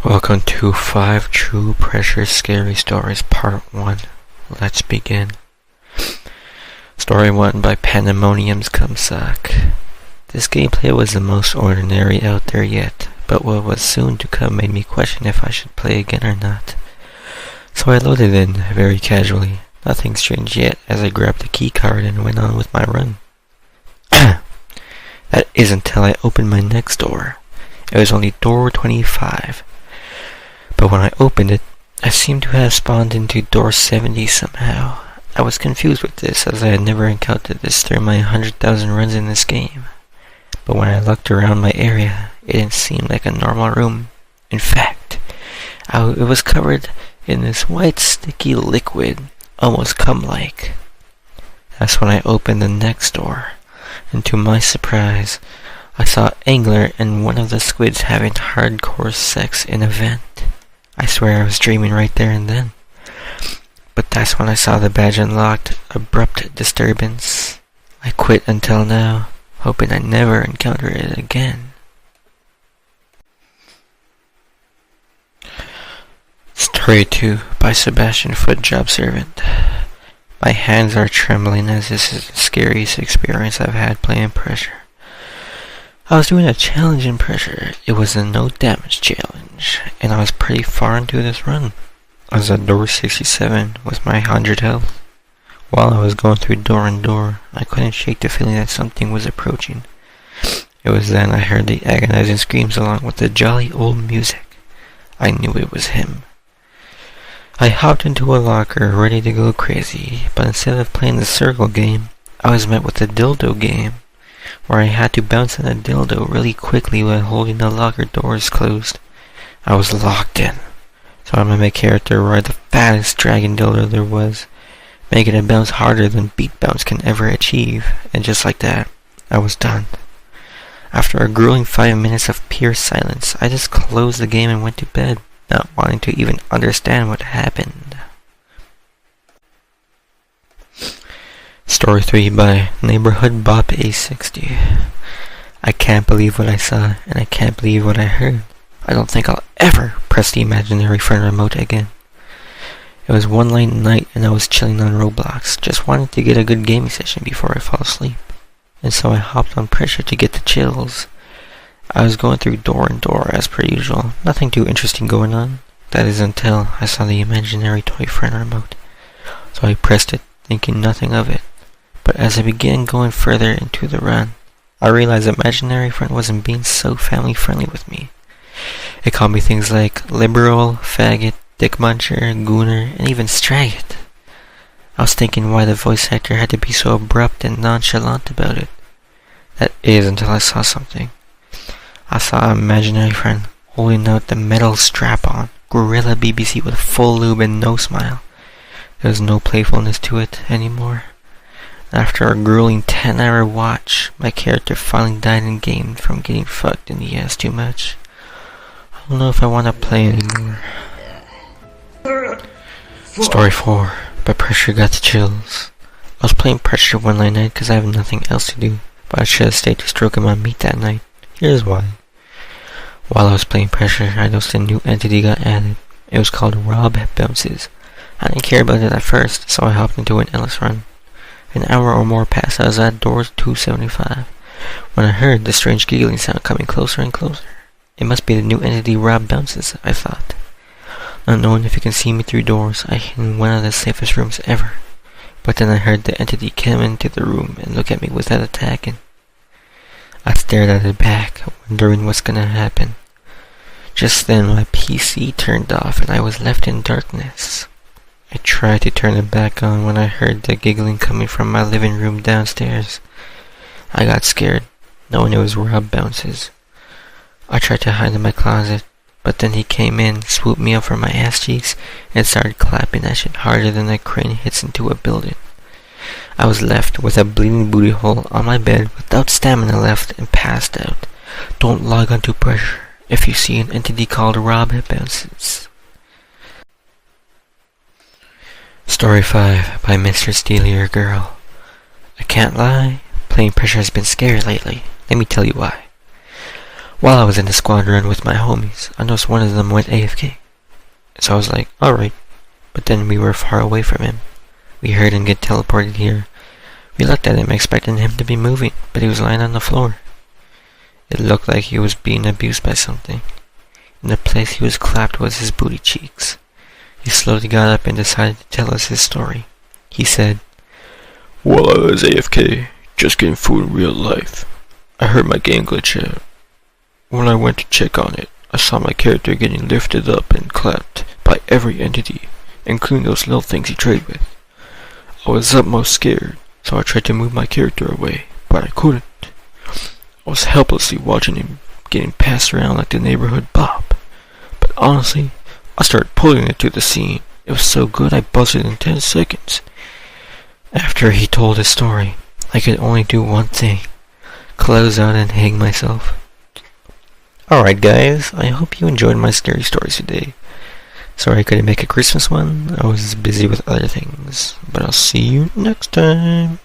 Welcome to 5 True Pressure Scary Stories Part 1. Let's begin. Story 1 by Pandemonium's Cumsuck. This gameplay was the most ordinary out there yet, but what was soon to come made me question if I should play again or not. So I loaded in, very casually. Nothing strange yet, as I grabbed the key card and went on with my run. That is until I opened my next door. It was only door 25. But when I opened it, I seemed to have spawned into door 70 somehow. I was confused with this, as I had never encountered this through my 100,000 runs in this game. But when I looked around my area, it didn't seem like a normal room. In fact, it was covered in this white sticky liquid, almost cum-like. That's when I opened the next door, and to my surprise, I saw Angler and one of the squids having hardcore sex in a vent. I swear I was dreaming right there and then. But that's when I saw the badge unlocked. Abrupt disturbance. I quit until now, hoping I never encounter it again. Story 2 by Sebastian Foot Job Servant. My hands are trembling as this is the scariest experience I've had playing Pressure. I was doing a challenge in Pressure. It was a no damage challenge, and I was pretty far into this run. I was at door 67 with my 100 health. While I was going through door and door, I couldn't shake the feeling that something was approaching. It was then I heard the agonizing screams along with the jolly old music. I knew it was him. I hopped into a locker ready to go crazy, but instead of playing the circle game, I was met with the dildo game, where I had to bounce on a dildo really quickly while holding the locker doors closed. I was locked in, so I made my character ride the fattest dragon dildo there was, making it bounce harder than beat bounce can ever achieve, and just like that, I was done. After a grueling 5 minutes of pure silence, I just closed the game and went to bed, not wanting to even understand what happened. Story 3 by Neighborhood Bop A60. I can't believe what I saw, and I can't believe what I heard. I don't think I'll ever press the imaginary friend remote again. It was one late night, and I was chilling on Roblox, just wanting to get a good gaming session before I fall asleep. And so I hopped on Pressure to get the chills. I was going through door and door as per usual, nothing too interesting going on. That is until I saw the imaginary toy friend remote. So I pressed it, thinking nothing of it. But as I began going further into the run, I realized imaginary friend wasn't being so family friendly with me. It called me things like liberal, faggot, dick muncher, gooner, and even straggot. I was thinking why the voice actor had to be so abrupt and nonchalant about it. That is until I saw something. I saw an imaginary friend holding out the metal strap-on Gorilla BBC with full lube and no smile. There was no playfulness to it anymore. After a grueling 10-hour watch, my character finally died in game from getting fucked in the ass too much. I don't know if I want to play anymore. Story 4, but Pressure got the chills. I was playing Pressure one night because I have nothing else to do, but I should have stayed to stroking my meat that night. Here's why. While I was playing Pressure, I noticed a new entity got added. It was called Rob Bounces. I didn't care about it at first, so I hopped into an endless run. An hour or more passed. I was at door 275 when I heard the strange giggling sound coming closer and closer. It must be the new entity Rob Bounces, I thought. Not knowing if it can see me through doors, I hid in one of the safest rooms ever. But then I heard the entity come into the room and look at me without attacking. I stared at it back, wondering what's gonna happen. Just then my PC turned off and I was left in darkness. I tried to turn it back on when I heard the giggling coming from my living room downstairs. I got scared, knowing it was Rob Bounces. I tried to hide in my closet, but then he came in, swooped me up from my ass cheeks, and started clapping that shit harder than a crane hits into a building. I was left with a bleeding booty hole on my bed without stamina left and passed out. Don't log onto Pressure if you see an entity called Rob Bounces. Story 5 by Mr. Steal Your Girl. I can't lie, playing Pressure has been scary lately. Let me tell you why. While I was in the squadron with my homies, I noticed one of them went AFK. So I was like, alright. But then we were far away from him. We heard him get teleported here. We looked at him expecting him to be moving, but he was lying on the floor. It looked like he was being abused by something. And the place he was clapped was his booty cheeks. He slowly got up and decided to tell us his story. He said, "While I was AFK, just getting food in real life, I heard my game glitch out. When I went to check on it, I saw my character getting lifted up and clapped by every entity, including those little things he traded with. I was utmost scared, so I tried to move my character away, but I couldn't. I was helplessly watching him getting passed around like the neighborhood bop. But honestly, I started pulling it to the scene. It was so good I buzzed in 10 seconds. After he told his story, I could only do one thing. Close out and hang myself." Alright guys, I hope you enjoyed my scary stories today. Sorry I couldn't make a Christmas one. I was busy with other things. But I'll see you next time.